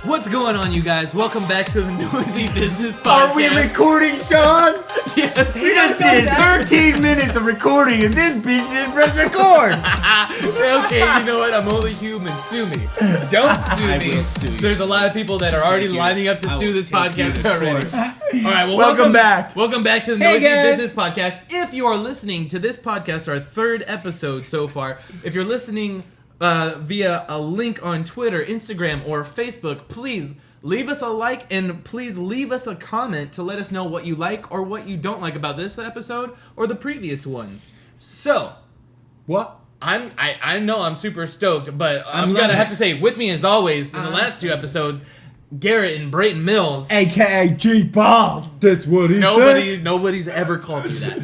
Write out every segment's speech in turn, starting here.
What's going on, you guys? Welcome back to the Noisy Business Podcast. Are we recording, Sean? Yes. He just did 13 minutes of recording and this bitch didn't press record. Okay, you know what? I'm only human. Sue me. Don't sue I me. will sue you. There's a lot of people that are already lining up to sue this podcast already. All right, well, Welcome back. Welcome back to the Hey, Noisy guys. Business Podcast. If you are listening to this podcast, our third episode so far, if you're listening via a link on Twitter, Instagram, or Facebook, please leave us a like and please leave us a comment to let us know what you like or what you don't like about this episode or the previous ones. So, What? I know I'm super stoked, but I'm gonna have to say, with me as always in the last two episodes, Garrett and Brayton Mills. AKA G-Balls. That's what he said. Nobody's ever called you that.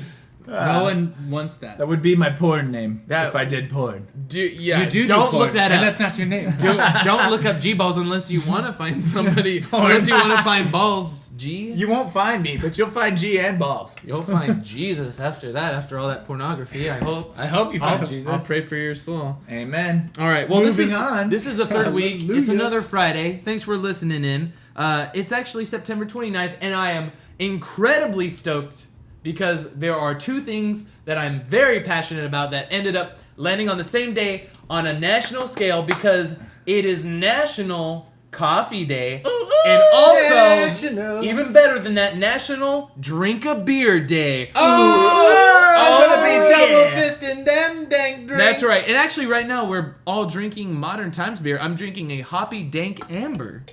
No one wants that. That would be my porn name That- if I did porn. You do don't porn, look that and up. that's not your name. Don't look up G-balls unless you want to find somebody. Unless you want to find balls G. You won't find me, but you'll find G and balls. You'll find Jesus after that. After all that pornography, I hope. I hope you find Jesus. I'll pray for your soul. Amen. All right. Well, Moving on. This is the third week. It's Hallelujah. another Friday. Thanks for listening in. It's actually September 29th, and I am incredibly stoked because there are two things that I'm very passionate about that ended up landing on the same day on a national scale because it is National Coffee Day, and also, National. even better than that, National Drink a Beer Day. I'm gonna be yeah. double fisting them dang drinks. That's right. And actually, right now, we're all drinking Modern Times beer. I'm drinking a Hoppy Dank Amber.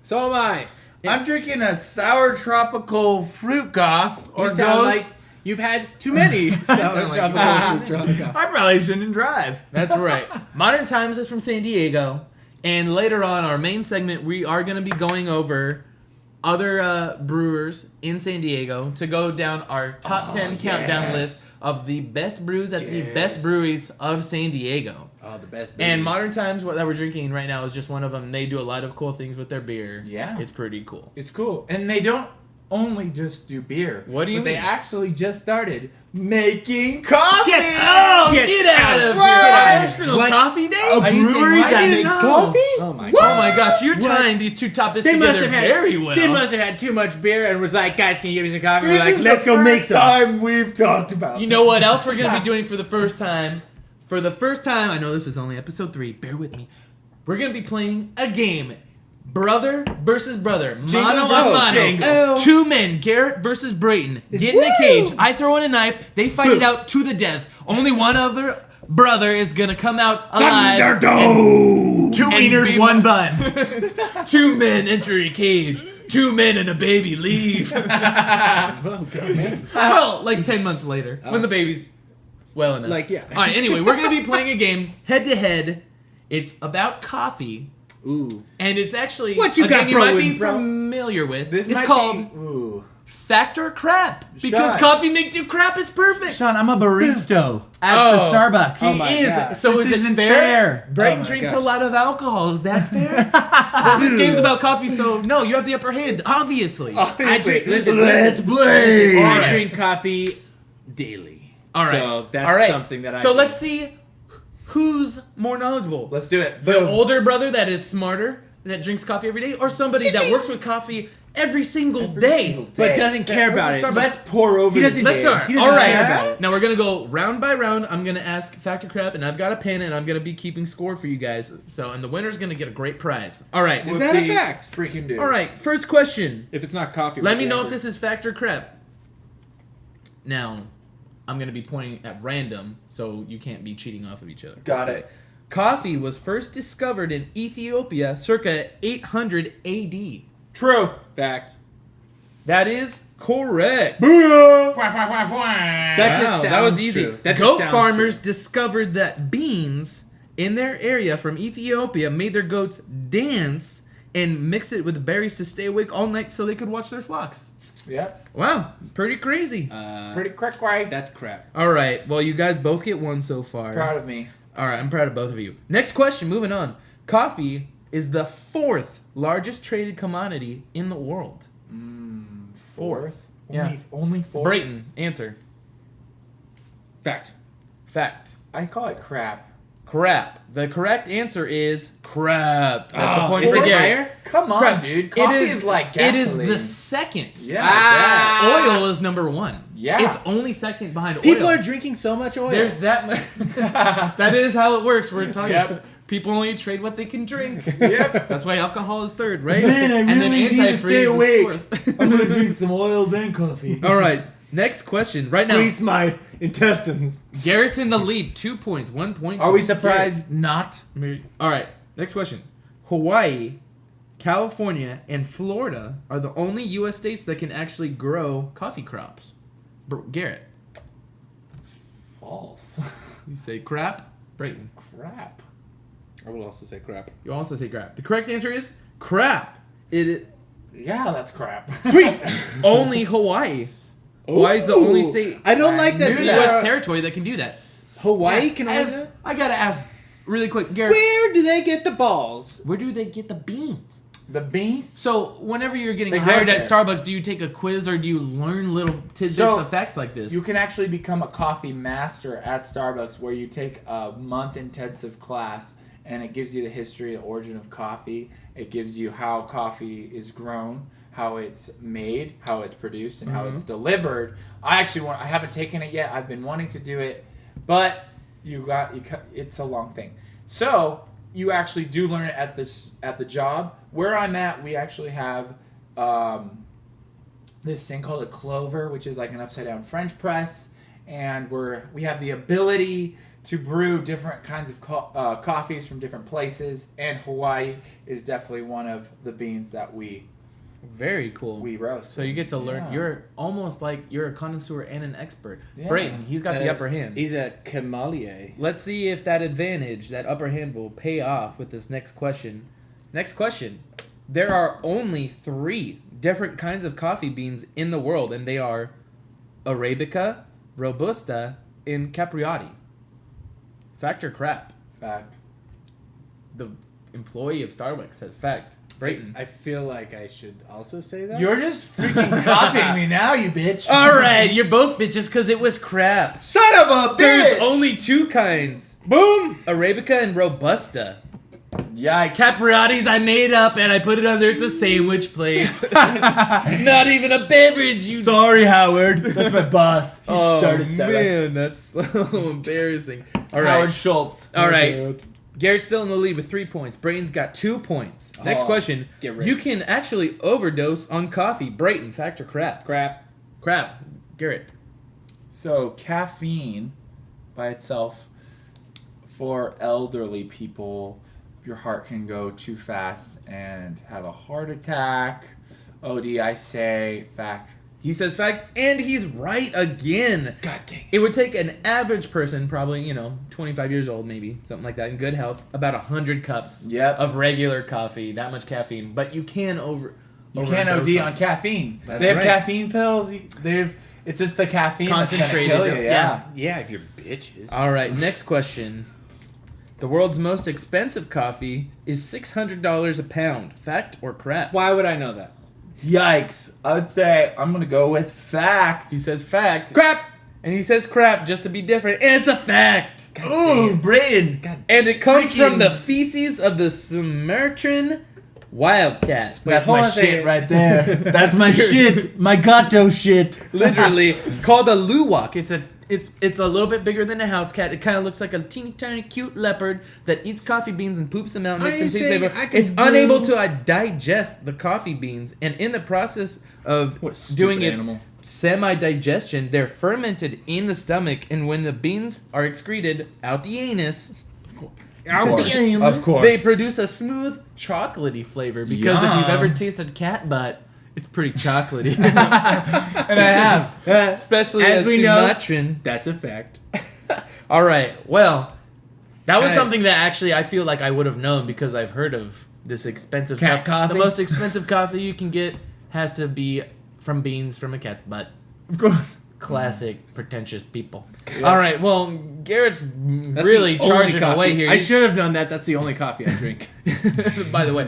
So am I. I'm drinking a sour tropical fruit goss. You sound like you've had too many. sound like I probably shouldn't drive. That's right. Modern Times is from San Diego. And later on, our main segment, we are going to be going over other brewers in San Diego to go down our top 10 countdown list of the best brews at the best breweries of San Diego. Oh, the best. And Modern Times, what that we're drinking right now, is just one of them. They do a lot of cool things with their beer. Yeah. It's pretty cool. It's cool. And they don't only just do beer. What do you but They mean? actually just started making coffee. Get out of here! National What? Coffee Day? A Are you saying- brewery I that didn't makes know. coffee? Oh my Oh god. my gosh, you're What? tying these two topics They must together have had very well. They must have had too much beer and was like, guys, can you give me some coffee? We're This like, is let's the go make first some. time we've talked about. You know what else we're going to be doing for the first time? For the first time, I know this is only episode 3, bear with me. We're going to be playing a game. Brother versus brother. Mano a mano. jingle. Two men, Garrett versus Brayton. Get in a cage. I throw in a knife. They fight it out to the death. Only one other brother is going to come out alive. Two And wieners, be- one bun. 2 men enter a cage. 2 men and a baby leave. Well, good man. Well, like 10 months later, when the baby's well enough. Like, yeah. All right, anyway, we're going to be playing a game head-to-head. It's about coffee, Ooh. and it's actually What you a got game you might be brewing, bro? familiar with. This It's might called be, ooh. Fact or Crap. Because Sean. coffee makes you crap, it's perfect. Sean, I'm a barista at Oh. the Starbucks. He my is. God. So This is it isn't fair? fair. Brayton Oh my drinks gosh. a lot of alcohol. Is that fair? Well, this game's about coffee, so no, you have the upper hand, obviously. I drink. Let's Listen. play. All I right. drink coffee daily. All right. So that's All right. something that I So do. let's see who's more knowledgeable. Let's do it. The older brother that is smarter, that drinks coffee every day, or somebody that works with coffee every single day. But doesn't care about it. Let's pour over. He doesn't- Let's Yeah. start. He doesn't All right. care about it. Now we're gonna go round by round. I'm gonna ask Fact or Crap, and I've got a pen, and I'm gonna be keeping score for you guys. So, and the winner's gonna get a great prize. All right. Is that a fact? Freaking dude. All right. First question. If it's not coffee, Let me know if this is Fact or Crap. Now, I'm gonna be pointing at random, so you can't be cheating off of each other. Got it. Coffee was first discovered in Ethiopia circa 800 AD. True. fact. That is correct. Booyah. That just Wow, that was sounds easy. true. That just Goat sounds farmers true. discovered that beans in their area from Ethiopia made their goats dance and mix it with berries to stay awake all night so they could watch their flocks. Yep. Wow, pretty crazy. Pretty crack. That's crap. All right, well, you guys both get one so far. Proud of me. All right, I'm proud of both of you. Next question, moving on. Coffee is the 4th largest traded commodity in the world. Fourth. Yeah. Only four. Brayton, answer. Fact. Fact. I call it crap. crap. The correct answer is crap. That's a point is for it Garrett. higher? Come on, Crap. dude. Coffee is like gasoline. It is the second. Yeah. Oil is number 1. Yeah. It's only second behind People oil. are drinking so much oil. There's that much. That is how it works. We're talking. Yep. People only trade what they can drink. Yep. That's why alcohol is third, right? Man, I and then really need to antifreeze stay is awake. fourth. I'm gonna drink some oil then coffee. All right. Next question. Right now, Grease my intestines. Garrett's in the lead. 2 points. 1 point. Are to we surprised? Garrett. Not. All right. Next question. Hawaii, California, and Florida are the only U.S. states that can actually grow coffee crops. Garrett, False. you say crap. Brayton, Crap. I will also say crap. you also say crap. The correct answer is crap. It Yeah, that's crap. sweet. Only Hawaii. Hawaii's the only state, I don't like that. knew these U.S. are- territory that can do that. Hawaii can only. As, I gotta ask really quick, Garrett. Where do they get the balls? Where do they get the beans? The beans? So, whenever you're getting They go hired at there. Starbucks, do you take a quiz or do you learn little tidbits So, of facts like this? You can actually become a coffee master at Starbucks where you take a month intensive class and it gives you the history and origin of coffee. It gives you how coffee is grown, how it's made, how it's produced, and how it's delivered. I haven't taken it yet. I've been wanting to do it, but it's a long thing. So you actually do learn it at the job. Where I'm at, we actually have this thing called a clover, which is like an upside down French press, and we have the ability to brew different kinds of coffees from different places. And Hawaii is definitely one of the beans that we Very cool. roast. So you get to learn. Yeah. You're almost like you're a connoisseur and an expert. Yeah. Brayton, he's got the upper hand. He's a camelier. Let's see if that advantage, that upper hand, will pay off with this next question. Next question. There are only 3 different kinds of coffee beans in the world, and they are Arabica, Robusta, and Capriati. Fact or crap? Fact. The employee of Starbucks says fact. Brayton. I feel like I should also say that. You're just freaking copying me now, you bitch. All right, you're both bitches because it was crap. Son of a bitch! There's only 2 kinds. Boom! Arabica and Robusta. Yikes. Capriati's I made up and I put it under. It's a sandwich place. Not even a beverage. You. Sorry, Howard. That's my boss. He Oh started Starbucks. man, that's so embarrassing. All right, Howard Schultz. all right. Garrett's still in the lead with 3 points. Brayton's got 2 points. Next question. get ready. You can actually overdose on coffee. Brayton, fact or crap? Crap. Crap. Garrett. So, caffeine by itself, for elderly people, your heart can go too fast and have a heart attack. OD, I say fact. He says fact, and he's right again. God dang. It would take an average person, probably, 25 years old, maybe, something like that, in good health, about 100 cups Yep. of regular coffee, that much caffeine. But you can You can't overdose OD on caffeine. That's They have right. caffeine pills. It's just the caffeine Concentrated, that's gonna kill you. yeah. Yeah, if you're bitches. All right, next question. The world's most expensive coffee is $600 a pound. Fact or crap? Why would I know that? Yikes. I would say I'm going to go with fact. He says fact. Crap. And he says crap just to be different. And it's a fact. Ooh, Brayton. God. And it comes Freaking- from the feces of the Sumatran wildcat. That's hold my on a second. shit right there. That's my shit. My gato shit. Literally called a luwak. It's a little bit bigger than a house cat. It kind of looks like a teeny tiny cute leopard that eats coffee beans and poops them out and Are makes you them taste saying flavor. I can It's unable brew- to digest the coffee beans, and in the process of What a stupid doing its animal. semi-digestion, they're fermented in the stomach, and when the beans are excreted out the anus, Of course. they produce a smooth, chocolatey flavor. Because if you've Yum. ever tasted cat butt, it's pretty chocolatey. And I have. Especially As as we know- Sumatran. That's a fact. All right. Well, that was Kinda- something that actually I feel like I would have known because I've heard of this expensive Cat stuff. coffee? The most expensive coffee you can get has to be from beans from a cat's butt. Of course. Classic pretentious people. All right, well, Garrett's That's really the only charging coffee. away here. I should have known that. That's the only coffee I drink. By the way,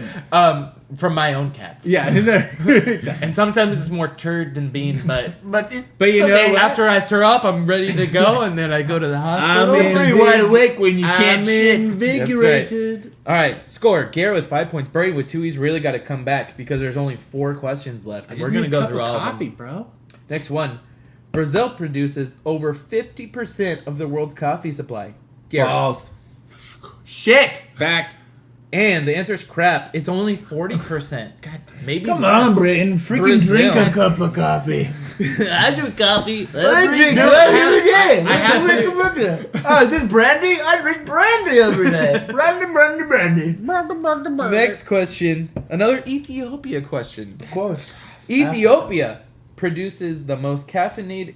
from my own cats. Yeah, exactly. And sometimes it's more turd than bean, but you know what? after I throw up, I'm ready to go, and then I go to the hospital. I'm pretty wide awake when you can't I'm shit. invigorated. All right, score. Garrett with 5 points. Brady with 2. He's really got to come back because there's only 4 questions left. I And just we're going to need a go cup through of all of coffee, them. bro. Next one. Brazil produces over 50% of the world's coffee supply. Garrett. False. Shit. Fact. And the answer is crap. It's only 40%. God damn. Maybe Come less. on, Brayton. Freaking Brazil. drink a cup of coffee. I drink coffee. I drink No, coffee every day. I have Look. Oh, is this brandy? I drink brandy every day. Brandy. Next question. Another Ethiopia question. Of course. Ethiopia produces the most caffeinated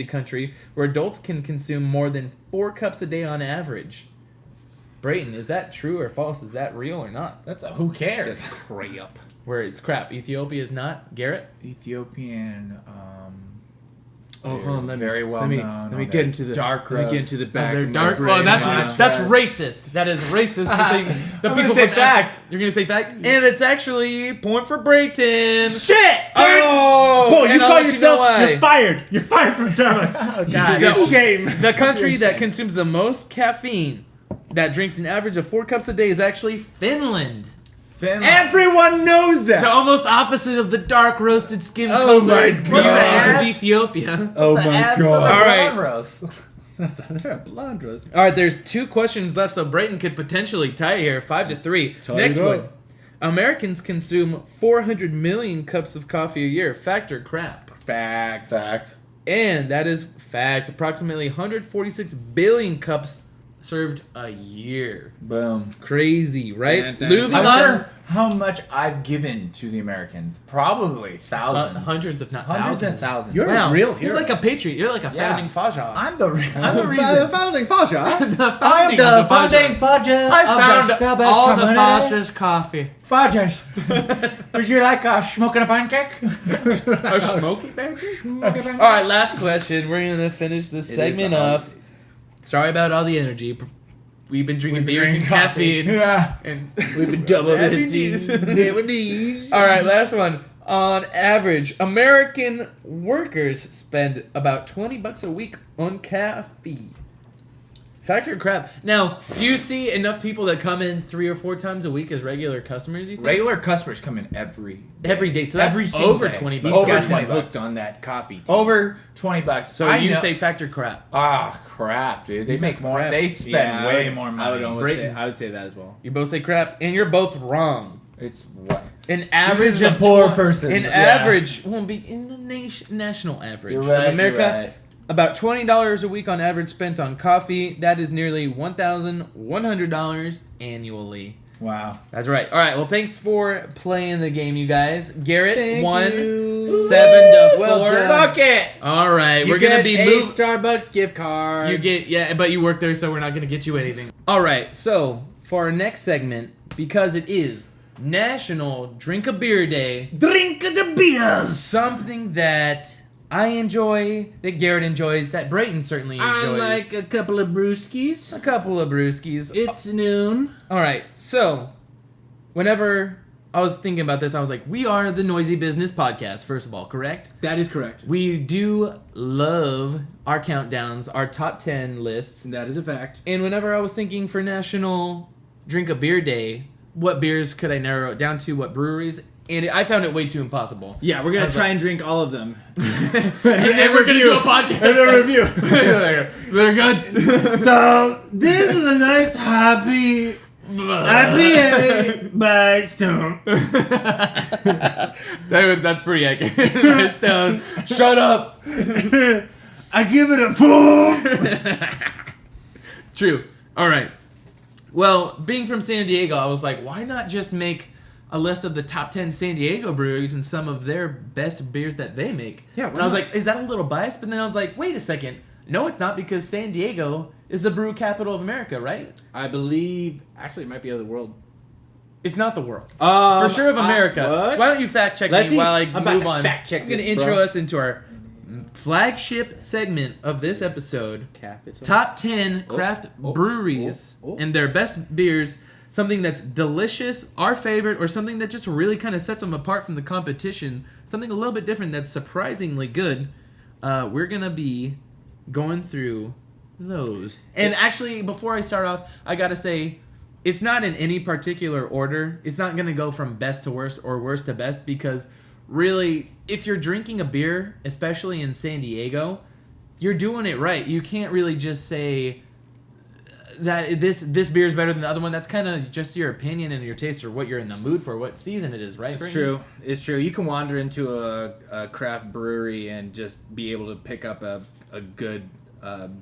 country where adults can consume more than 4 cups a day on average. Brayton, is that true or false? Is that real or not? That's a who cares? Just crap. Where it's crap. Ethiopia is not. Garrett? Ethiopian. Oh, hold on. Very well known. Let me get into the dark Let me get roast. into the back. They're of my dark. brain. Oh, Much that's roast. racist. That is racist. For saying the I'm people gonna say from fact. You're gonna say fact, and it's actually point for Brayton. Shit! Oh, Boy, and you I'll call let yourself, know why. you're fired. You're fired from Starbucks. Oh, God. Yeah. Shame. The country that consumes the most caffeine, that drinks an average of 4 cups a day, is actually Finland. Finland. Everyone knows The that. almost opposite of the dark roasted skin Oh color my of God. Ethiopia. Oh my god. All right. Blonde roast. They're a blonde roast. All right, there's 2 questions left, so Brayton could potentially tie here, 5-3. Tie Next it up. one. Americans consume 400 million cups of coffee a year. Fact or crap? Fact. And that is fact. Approximately 146 billion cups served a year. Boom. Crazy, right? Dun, dun, Moving dun. I on. wonder how much I've given to the Americans. Probably thousands. Hundreds, if not Hundreds thousands. and thousands. You're Wow, a real You're hero. like a patriot. You're like a founding Faja. I'm the reason. Founding Faja. the I'm founding the of the Faja. founding fudger I of the found Starbucks all the community. Faja's coffee. Fudgers. Would you like smoking a pancake? A smoky pancake? All right, last question. We're going to finish this segment off. Sorry about all the energy. We've been drinking beers and caffeine. Yeah. And We've been double Having these. these. All right, last one. On average, American workers spend about $20 a week on caffeine. Fact or crap? Now, do you see enough people that come in 3 or 4 times a week as regular customers? You think? Regular customers come in every Every day. So that's Every single over day. $20. Over Got 20 them hooked bucks. on that coffee. Tea. over $20. So I you know- say fact or crap? Ah, crap, dude. They He make says more. crap. They spend Yeah, way I would- more I would money. almost Brayton. say. I would say that as well. You both say crap, and you're both wrong. It's what? An average is the of poor twen- person's, An yeah. average won't be in the national average You're of right. America. You're right. About $20 a week on average spent on coffee. That is nearly $1,100 annually. Wow. That's right. All right. Well, thanks for playing the game, you guys. Garrett Thank won you. 7-4. Well done. Fuck it. All right. You We're gonna get be a moving. Starbucks gift card. You get but you work there, so we're not gonna get you anything. All right. So for our next segment, because it is National Drink a Beer Day, Drink the beers. something that I enjoy, that Garrett enjoys, that Brayton certainly I enjoys. like a couple of brewskis. a couple of brewskis. It's noon. All right. So whenever I was thinking about this, I was like, we are the Noisy Business Podcast, first of all, correct? That is correct. We do love our countdowns, our top 10 lists. That is a fact. And whenever I was thinking for National Drink a Beer Day, what beers could I narrow it down to, what breweries? And I found it way too impossible. Yeah, we're I gonna was try like- and drink all of them. and then we're going to do a podcast. And a review. They're good. So this is a nice happy by Stone. That's pretty accurate. Nice down. Shut up. I give it a 4. True. All right. Well, being from San Diego, I was like, why not just make a list of the top 10 San Diego breweries and some of their best beers that they make? Yeah, And why I was not? like, is that a little biased? But then I was like, wait a second. No, it's not, because San Diego is the brew capital of America, right? I believe. Actually, it might be of the world. It's not the world. For sure of America. What? Why don't you fact check Let's me see. while I I'm about move to on? fact check I'm going to this, intro bro. us into our flagship segment of this episode. Capital. Top 10 craft breweries and their best beers. Something that's delicious, our favorite, or something that just really kind of sets them apart from the competition. Something a little bit different that's surprisingly good. We're going to be going through those. And actually, before I start off, I got to say, it's not in any particular order. It's not going to go from best to worst or worst to best because really, if you're drinking a beer, especially in San Diego, you're doing it right. You can't really just say that this beer is better than the other one. That's kind of just your opinion and your taste or what you're in the mood for, what season it is, right? It's true. It's true. You can wander into a craft brewery and just be able to pick up a good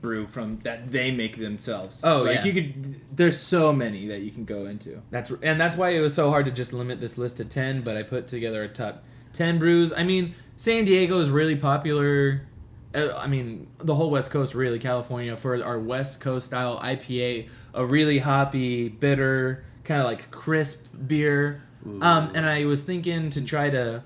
brew from that they make themselves. Oh, like yeah. you could. There's so many that you can go into. That's why it was so hard to just limit this list to 10, but I put together a top 10 brews. I mean, San Diego is really popular. I mean, the whole West Coast, really, California, for our West Coast style IPA, a really hoppy, bitter, kind of like crisp beer. And I was thinking to try to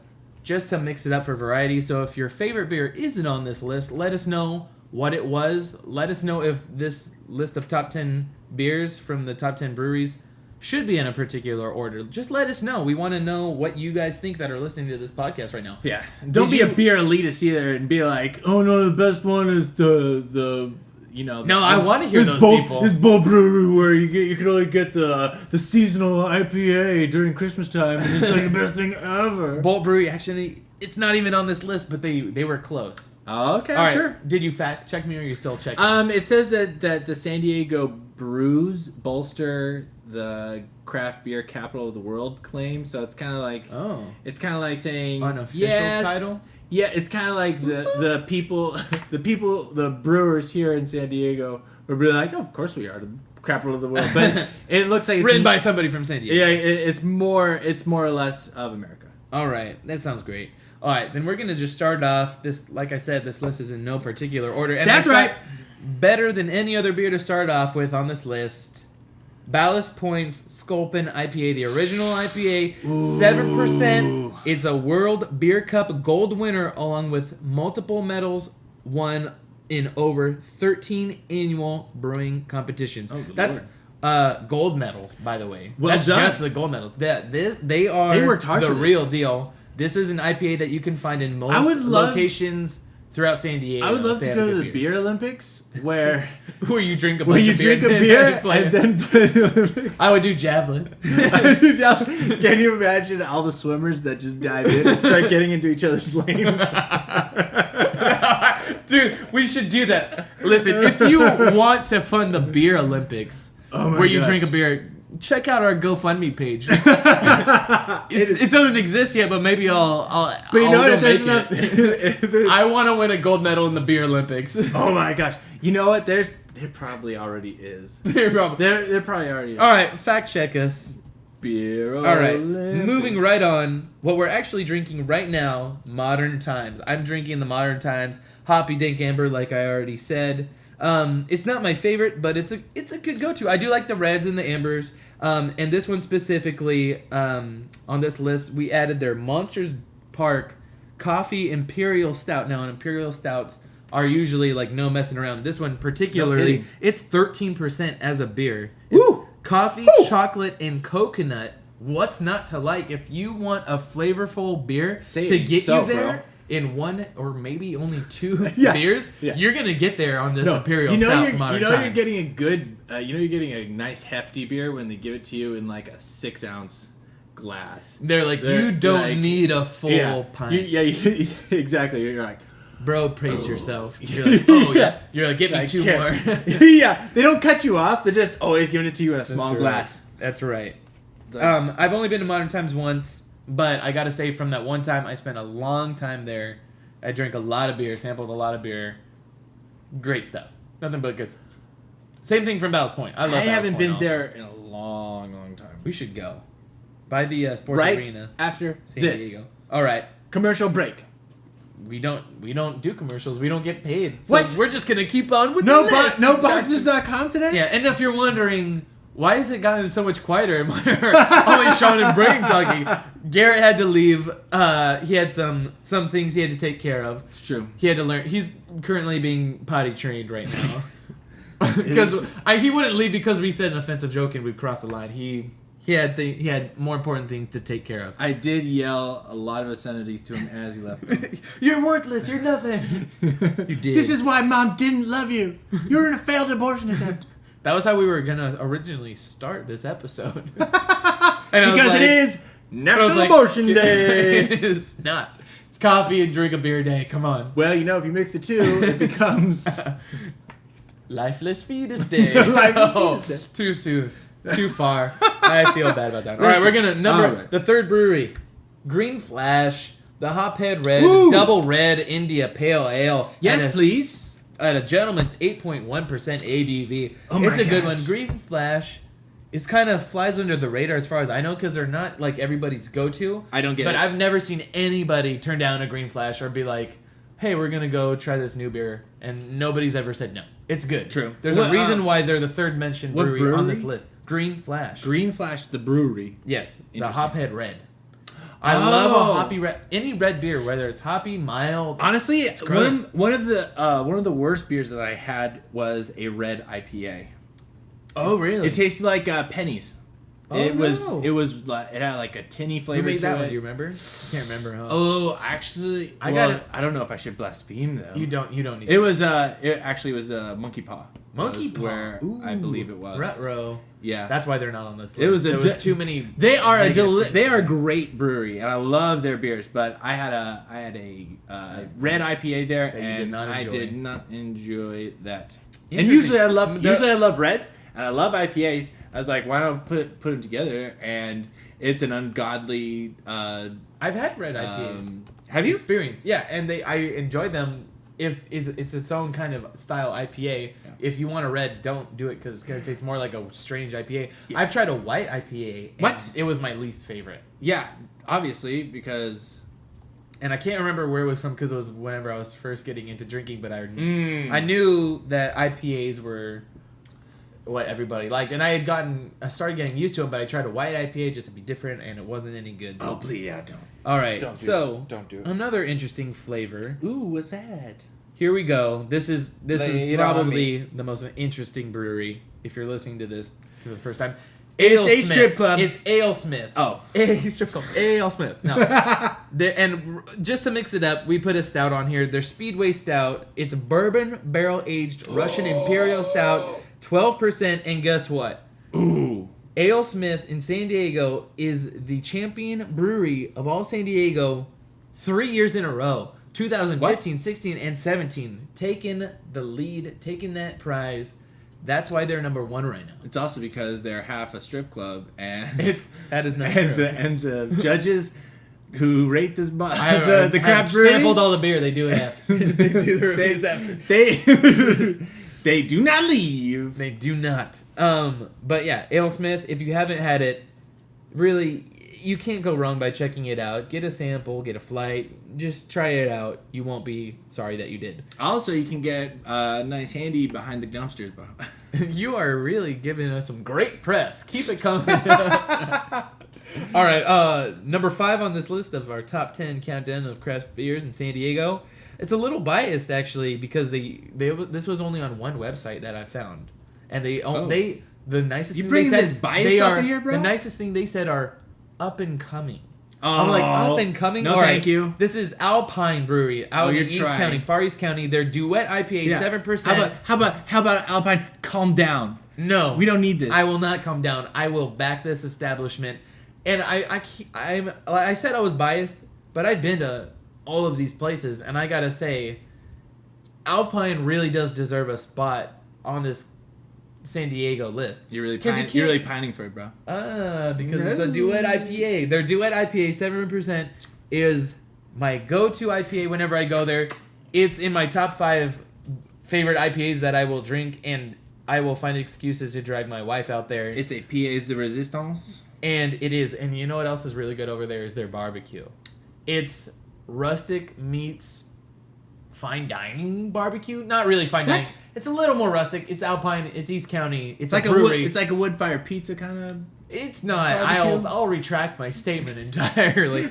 mix it up for variety. So if your favorite beer isn't on this list, let us know what it was. Let us know if this list of top 10 beers from the top 10 breweries should be in a particular order. Just let us know. We want to know what you guys think that are listening to this podcast right now. Yeah. Don't be a beer elitist either and be like, oh no, the best one is the you know. No, I want to hear those people. This Bull Brewery where you can only get the seasonal IPA during Christmas time and it's like the best thing ever. Bolt Brewery, actually, it's not even on this list, but they were close. Oh, okay, All right. sure. Did you fact check me or are you still checking? It says that the San Diego brews bolster the craft beer capital of the world claim, so it's kind of like saying unofficial title. Yeah, it's kind of like the people the brewers here in San Diego would be like, oh, of course we are the capital of the world, but it looks like it's Written by somebody from San Diego. Yeah, it's more or less of America. All right, that sounds great. All right, then we're gonna just start off this. Like I said, this list is in no particular order, and that's right. Better than any other beer to start off with on this list. Ballast Point's Sculpin IPA, the original IPA, 7%. It's a World Beer Cup gold winner along with multiple medals won in over 13 annual brewing competitions. Oh, that's gold medals, by the way. Well That's done. just the gold medals. They are They worked hard the for this. real deal. This is an IPA that you can find in most locations throughout San Diego. I would love if they to have go a to good the beer Olympics where where you drink a where bunch you of beer drink a beer play and then play the Olympics. I would do javelin. Can you imagine all the swimmers that just dive in and start getting into each other's lanes? Dude, we should do that. Listen, if you want to fund the beer Olympics, where you drink a beer, check out our GoFundMe page. It doesn't exist yet, but maybe I'll. But you know what? If there's make it. I want to win a gold medal in the beer Olympics. Oh my gosh! You know what? There probably already is. There probably. There probably already is. All right, fact check us. Beer. All right, moving right on. What we're actually drinking right now, Modern Times. I'm drinking the Modern Times Hoppy Dank Amber, like I already said. It's not my favorite, but it's a good go-to. I do like the reds and the ambers. And this one specifically, on this list, we added their Monsters Park Coffee Imperial Stout. Now, Imperial Stouts are usually like no messing around. This one particularly, it's 13% as a beer. It's coffee, chocolate, and coconut. What's not to like? If you want a flavorful beer to get you there, bro, in one or maybe only two beers, you're gonna get there on this Imperial Stout from Modern Times. You're getting a good, you're getting a nice hefty beer when they give it to you in like a 6-ounce glass. They're like, you don't need a full pint. Exactly. You're like, bro, brace yourself. You're like, oh yeah. You're like, get me two more. Yeah, they don't cut you off. They're just always giving it to you in a small glass. That's right. I've only been to Modern Times once. But I gotta say, from that one time, I spent a long time there. I drank a lot of beer, sampled a lot of beer. Great stuff. Nothing but good stuff. Same thing from Ballast Point. I haven't been there in a long time. We should go. By the sports arena. After San Diego. All right. Commercial break. We don't do commercials. We don't get paid. So we're just gonna keep on with the list. No Boxers.com today? Yeah, and if you're wondering why has it gotten so much quieter? And only Sean and Brayton talking. Garrett had to leave. He had some things he had to take care of. It's true. He had to learn. He's currently being potty trained right now. Because he wouldn't leave because we said an offensive joke and we'd cross the line. He had more important things to take care of. I did yell a lot of obscenities to him as he left. You're worthless. You're nothing. You did. This is why Mom didn't love you. You're in a failed abortion attempt. That was how we were gonna originally start this episode. Because it is National Abortion Day. It is not. It's coffee and drink a beer day. Come on. Well, if you mix the two, it becomes Lifeless Fetus Day. Fetus Day. Too soon. Too far. I feel bad about that. All right, we're gonna the third brewery, Green Flash, the Hophead Red, Double Red India Pale Ale. Yes, please. At a gentleman's 8.1% ABV. Oh my It's a good gosh. one. Green Flash is kind of flies under the radar as far as I know because they're not like everybody's go-to. I don't get it. But I've never seen anybody turn down a Green Flash or be like, hey, we're going to go try this new beer. And nobody's ever said no. It's good. True. There's a reason why they're the third mentioned what brewery on this brewery? list. Green Flash. Green Flash, the brewery. Yes, the Interesting. Hophead Red. I love a hoppy red. Any red beer, whether it's hoppy, mild. Honestly, great. one of the worst beers that I had was a red IPA. Oh, really? It tasted like pennies. Oh, it no. it had like a tinny Who flavor made to that it. one? Do you remember? I can't remember. Huh? Oh, actually, I well, got it. I don't know if I should blaspheme though. You don't need. It was it actually was Monkey Paw. Monkey was Paw. where I believe it was. Retro. Yeah, That's why they're not on this list. It was there was too many. They are negative things. they are a great brewery, and I love their beers. But I had a red IPA there, That you and did not I enjoy. did not enjoy that. And Interesting. usually I love reds and I love IPAs. I was like, why not put them together? And it's an ungodly. I've had red IPAs. Have you? Experience? Yeah, and I enjoy them. If it's its own kind of style IPA, if you want a red, don't do it because it's gonna taste more like a strange IPA. Yeah. I've tried a white IPA. And What? It was my least favorite. Yeah, obviously because. And I can't remember where it was from because it was whenever I was first getting into drinking. But I knew that IPAs were what everybody liked, and I started getting used to them. But I tried a white IPA just to be different, and it wasn't any good. Oh, please, yeah, don't. All right, Don't do it. Another interesting flavor. Ooh, what's that? Here we go. This is Lay it on probably the most interesting brewery if you're listening to this for the first time. It's a Smith. strip club. It's AleSmith. Oh. A strip club. AleSmith. No. And just to mix it up, we put a stout on here. Their Speedway Stout. It's bourbon barrel aged Russian Imperial Stout, 12%. And guess what? Ooh. AleSmith in San Diego is the champion brewery of all San Diego 3 years in a row. 2015, 16, and 17. Taking the lead, taking that prize. That's why they're number one right now. It's also because they're half a strip club, and That is not and true. the judges who rate this the I've craft brewery sampled all the beer. They do it after. They do the reviews after. They do not leave. They do not. But yeah, AleSmith, if you haven't had it, really, you can't go wrong by checking it out. Get a sample, get a flight, just try it out. You won't be sorry that you did. Also, you can get a nice handy behind the dumpsters, bro. You are really giving us some great press. Keep it coming. All right, number 5 on this list of our top 10 countdown of craft beers in San Diego. It's a little biased actually because this was only on one website that I found, and the nicest You thing bring they said this bias they stuff are in here, bro? the nicest thing they said are up and coming. Oh, I'm like, up and coming? No, All right. thank you. This is Alpine Brewery out in you're East trying. County, Far East County. Their Duet IPA, 7%. How about Alpine? Calm down. No. We don't need this. I will not calm down. I will back this establishment. And I said I was biased, but I've been to all of these places, and I gotta say, Alpine really does deserve a spot on this San Diego list. You're really 'Cause you're really pining for it, bro. Because it's a Duet IPA. Their Duet IPA, 7%, is my go-to IPA whenever I go there. It's in my top 5 favorite IPAs that I will drink, and I will find excuses to drag my wife out there. It's a pièce de résistance. And it is. And you know what else is really good over there is their barbecue. It's rustic meets fine dining barbecue. Not really fine dining. It's a little more rustic. It's Alpine. It's East County. It's like a brewery. It's like a wood fire pizza kind of. It's not. Barbecue? I'll retract my statement entirely. No,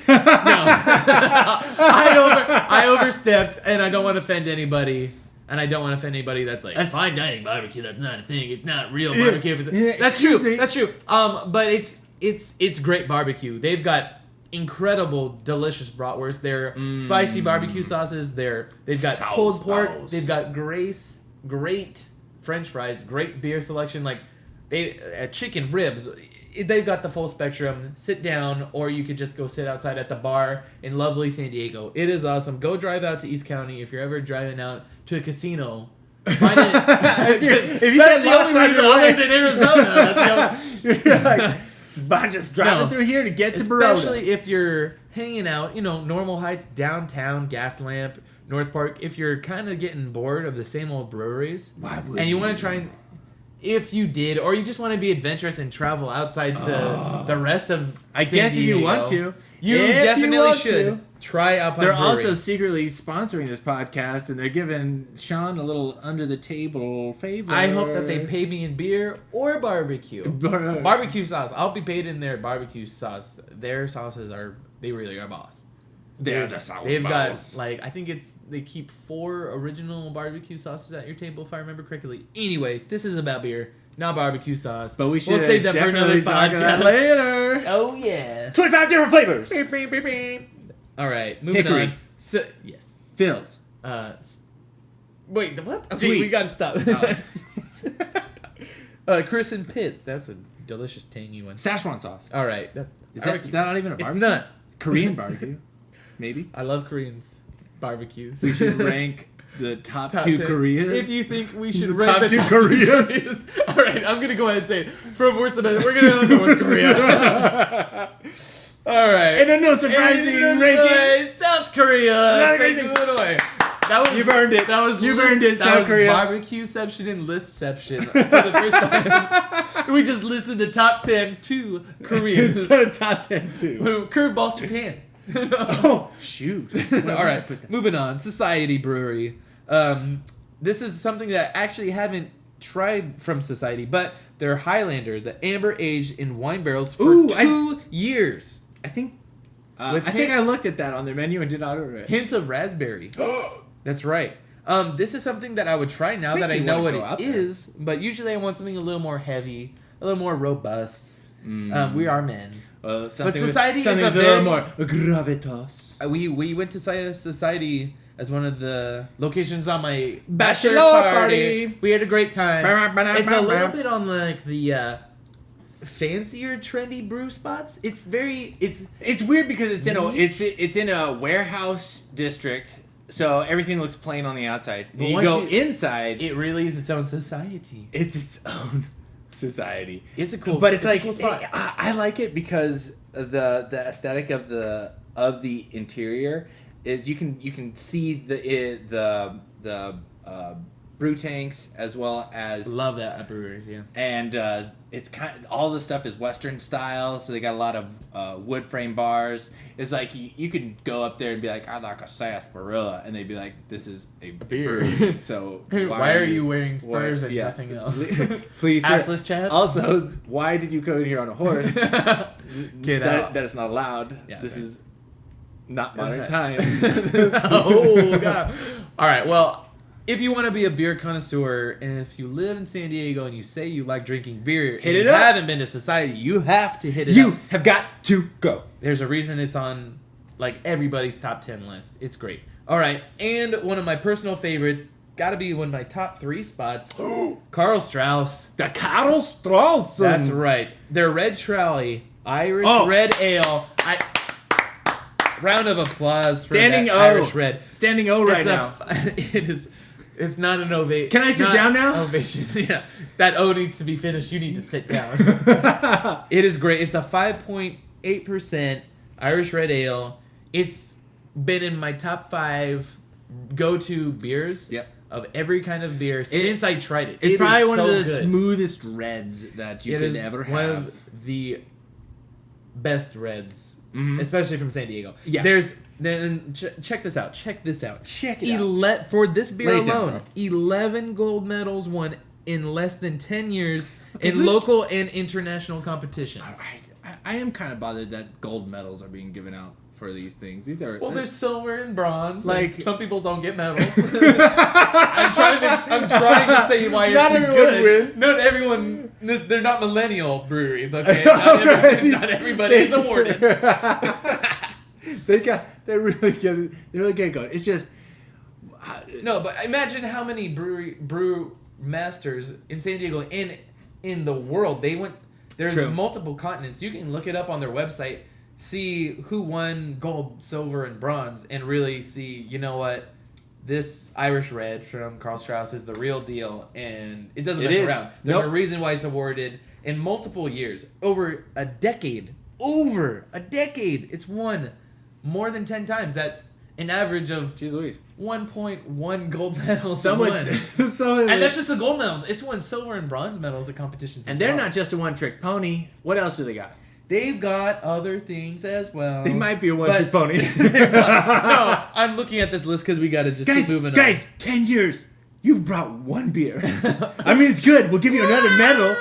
I overstepped, and I don't want to offend anybody. And I don't want to offend anybody that's like, fine dining barbecue. That's not a thing. It's not real barbecue. That's true. That's true. But it's great barbecue. They've got incredible, delicious bratwurst. Their spicy barbecue sauces. They've got pulled pork. They've got great French fries. Great beer selection. Like chicken ribs. They've got the full spectrum. Sit down, or you could just go sit outside at the bar in lovely San Diego. It is awesome. Go drive out to East County if you're ever driving out to a casino. Find it. if you that's the only reason other than Arizona. That's the only. I'm just driving through here to get to Baroda. Especially if you're hanging out, Normal Heights, downtown, Gaslamp, North Park. If you're kind of getting bored of the same old breweries, and you want to try and. If you did, or you just want to be adventurous and travel outside to the rest of I San guess if Diego, you want to. You definitely should try Alpine They're Brewery. also secretly sponsoring this podcast, and they're giving Sean a little under-the-table favor. I hope that they pay me in beer or barbecue. Barbecue sauce. I'll be paid in their barbecue sauce. Their sauces they really are boss. They're the sauce They've balls. got, I think they keep 4 original barbecue sauces at your table, if I remember correctly. Anyway, this is about beer, not barbecue sauce. But we'll save that for another podcast later. Oh, yeah. 25 different flavors. Beep, beep, beep, beep. All right, moving Hickory. on. So, yes. Phil's. Wait, what? Okay, Sweets. we gotta stop. Chris and Pitts. That's a delicious, tangy one. Szechuan sauce. All right. Is that not even a barbecue? It's not. Korean barbecue. Maybe. I love Koreans barbecues. We should rank the top 2 10. Koreas. If you think we should The rank top the 2 top Koreas. 2 Koreas. All right, I'm going to go ahead and say it. From worst to best, we're going to go North Korea. All right. And a no surprising ranking. South Korea. Takes it away. That was, You've earned it. That was You've earned it, that South was Korea. Barbecueception and listception for the first time. We just listed the top 10 to Koreans. Top 10 too. Curveball Japan. Oh, shoot. All right, moving on. Society Brewery. This is something that I actually haven't tried from Society, but their Highlander, the amber aged in wine barrels for 2 years. I think I looked at that on their menu and did not order it. Hints of raspberry. That's right. This is something that I would try now that I know what it is, but usually I want something a little more heavy, a little more robust. We are men. But Society is a little more gravitas. We went to Society as one of the locations on my Bachelor party. We had a great time. It's a little bit on like the fancier, trendy brew spots. It's weird because it's in a warehouse district, so everything looks plain on the outside. When you go inside, it really is its own society. It's its own society. It's a cool, but it's like a cool spot. I like it because the aesthetic of the interior is you can see the brew tanks as well as love that at breweries, yeah. And it's all the stuff is Western style, so they got a lot of wood frame bars. It's like you can go up there and be like, I'd like a sarsaparilla, and they'd be like, this is a beer. So why are you wearing spurs and nothing else? Please, assless Chad. Also, why did you come in here on a horse? Get out. That is not allowed. Yeah, this okay. is not modern times. Oh god. All right. Well, if you want to be a beer connoisseur, and if you live in San Diego and you say you like drinking beer, hit and it up. Haven't been to Society, you have to hit it up. You have got to go. There's a reason it's on like everybody's top 10 list. It's great. All right, and one of my personal favorites, got to be one of my top 3 spots. Karl Strauss. The Karl Strauss. That's right. Their Red Trolley Irish Red Ale. Round of applause for Standing that O. Irish Red. Standing O right now. It is. It's not an ovation. Can I sit down now? Ovation. Yeah. That O needs to be finished. You need to sit down. It is great. It's a 5.8% Irish Red Ale. It's been in my top 5 go-to beers of every kind of beer since I tried it. It's probably one of the good. smoothest reds that you could ever have. One of the best reds, Mhm. especially from San Diego. Yeah. Check this out. Check this out. Check it out. For this beer Lay it down, alone, 11 gold medals won in less than 10 years Okay, in who's- local and international competitions. I am kind of bothered that gold medals are being given out for these things. These are Well, there's silver and bronze. Like- Like some people don't get medals. I'm trying to say why Not it's everyone good. wins. Not everyone. They're not millennial breweries. Okay, not everybody is awarded. They're really getting going. It's just No, but imagine how many brew masters in San Diego and in the world. There's True. multiple continents. You can look it up on their website, see who won gold, silver, and bronze, and really see, you know what, this Irish Red from Karl Strauss is the real deal, and it doesn't It mess is. around. There's Nope. a reason why it's awarded in multiple years, over a decade. Over a decade, it's won more than 10 times. That's an average of Jeez Louise. 1.1 gold medals. Someone, won. someone, And that's just the gold medals. It's won silver and bronze medals at competitions. and as they're well. not just a one-trick pony. What else do they got? They've got other things as well. They might be a one-trick But- pony. No, I'm looking at this list because we got to just keep moving on. Guys, 10 years. You've brought one beer. I mean, it's good. We'll give you another medal.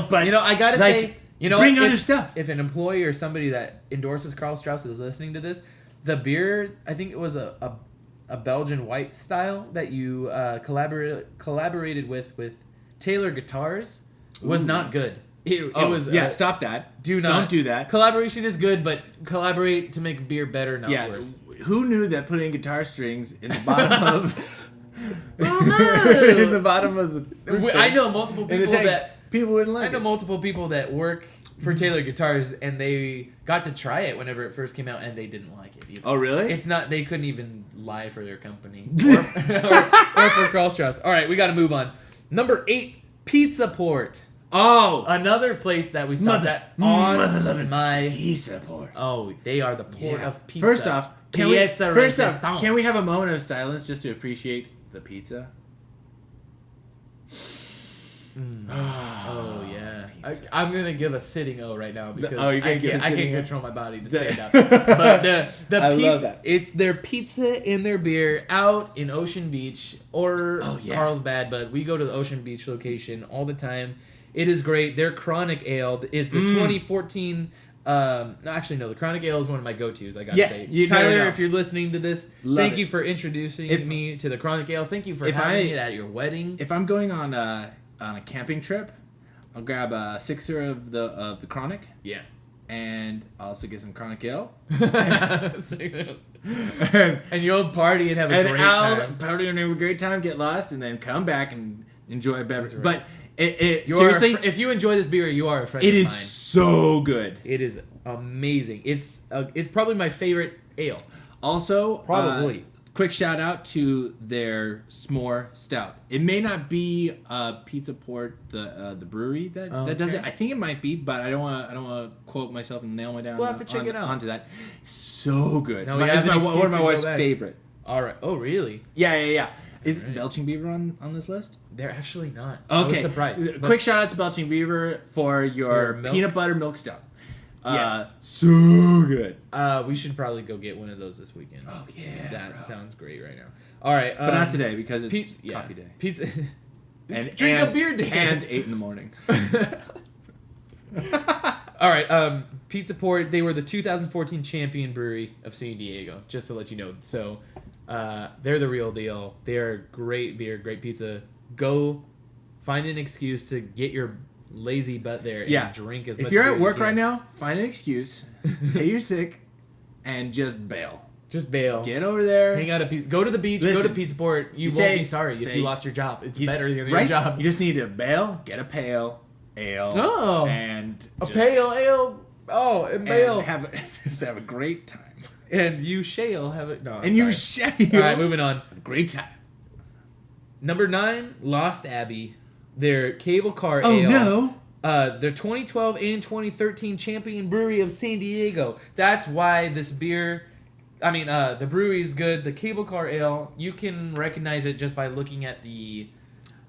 But You know, I gotta like, say, you know, bring what? other If- stuff. If an employee or somebody that endorses Karl Strauss is listening to this, the beer, I think it was a Belgian white style that you collaborated with Taylor Guitars, was Ooh. not good. It oh, was yeah, stop that. Do not Don't do that. Collaboration is good, but collaborate to make beer better, not Yeah, worse. who knew that putting guitar strings in the bottom of Oh, in the bottom of the I know multiple in the people tanks, that people wouldn't like I know it. multiple people that work for Taylor Guitars, and they got to try it whenever it first came out, and they didn't like it either. Oh, really? It's not. They couldn't even lie for their company or for Karl Strauss. All right, we got to move on. Number 8, Pizza Port. Oh, Another place that we stopped Mother- at on mother-loving my. pizza port. Oh, they are the port of pizza. First off, can we Piazza Resistance. have a moment of silence just to appreciate the pizza? Oh yeah, I'm gonna give a sitting O right now because Oh, you're gonna I give a can't, I sitting can't O? control my body to stand up. But the I love that. It's their pizza and their beer out in Ocean Beach or Oh, yeah. Carlsbad, but we go to the Ocean Beach location all the time. It is great. Their Chronic Ale is the 2014. Actually, no. The Chronic Ale is one of my go-tos. I gotta Yes, say, you Tyler, know. if you're listening to this, Love thank it. you for introducing me to the Chronic Ale. Thank you for If having I- it at your wedding. If I'm going on a camping trip, I'll grab a sixer of the Chronic, Yeah. and I'll also get some Chronic Ale. And you'll party and have a And great I'll time. party and have a great time, get lost, and then come back and enjoy a beverage. right. But it You seriously, if you enjoy this beer, you are a friend it of is mine. so good. It is amazing. It's probably my favorite ale. Also, Probably. quick shout out to their s'more stout. It may not be Pizza Port, the brewery that does it. Okay. I think it might be, but I don't want to quote myself and nail me down. We'll have to check it out. onto that. So good. Now we It's have an one excuse of my to go wife's back. favorite. All right. Oh, really? Yeah. Is Right. Belching Beaver on this list? They're actually not. Okay. I was surprised. But Quick shout out to Belching Beaver for your Your milk? peanut butter milk stout. Yes. So good. we should probably go get one of those this weekend. Oh, yeah, That bro. sounds great right now. All right. But not today because it's Yeah. coffee day. Pizza. And Drink a beer day. And 8 in the morning. All right, Pizza Port, they were the 2014 champion brewery of San Diego, just to let you know. So, they're the real deal. They're great beer, great pizza. Go find an excuse to get your lazy butt there and drink as much If you're beer at as you work can. right now, find an excuse, say you're sick, and just bail. Just bail. Get over there. Hang out at pizza. Go to the beach. Go Listen, to Pizza Port. You won't say- be sorry if say- you lost your job. It's You- better than your right? job. You just need to bail, get a pale ale, Oh. and A just- pale ale. Oh, and bail. and just have a great time. And you shall have it. No, I'm And you sorry. shall All right, moving on. have a great time. Number 9, Lost Abbey. Their cable car Oh ale. no! Their 2012 and 2013 champion brewery of San Diego. That's why this beer. I mean, the brewery is good. The cable car ale, you can recognize it just by looking at the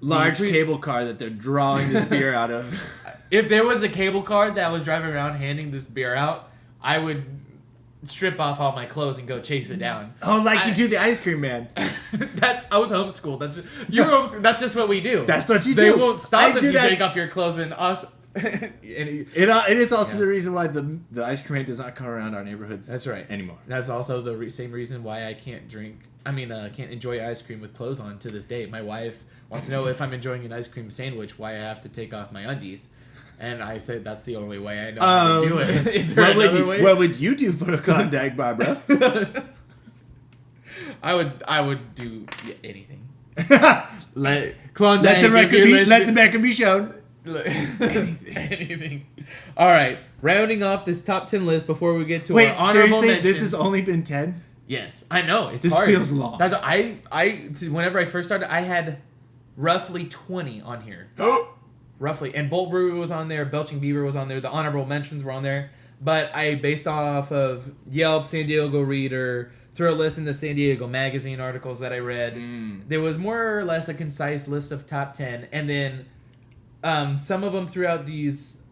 large cable car that they're drawing this beer out of. If there was a cable car that was driving around handing this beer out, I would strip off all my clothes and go chase it down. Oh, like you do the ice cream man. I was homeschooled. That's just what we do. That's what you do. They won't stop if you that. take off your clothes and us. It is also the reason why the ice cream man does not come around our neighborhoods. That's right. Anymore. That's also the same reason why I can't can't enjoy ice cream with clothes on to this day. My wife wants to know if I'm enjoying an ice cream sandwich, why I have to take off my undies. And I said that's the only way I know how to do it. Is there another way? What would you do for a contact, Barbara? I would do anything. Let Klondike, the record be shown. Anything. All right, rounding off this top 10 list before we get to our honorable mentions. This has only been 10? Yes, I know. This hard. feels long. That's whenever I first started, I had roughly 20 on here. Roughly. And Bolt Brewery was on there, Belching Beaver was on there, the honorable mentions were on there. But I based off of Yelp, San Diego Reader, threw a list in the San Diego Magazine articles that I read. There was more or less a concise list of top 10. And then some of them throughout these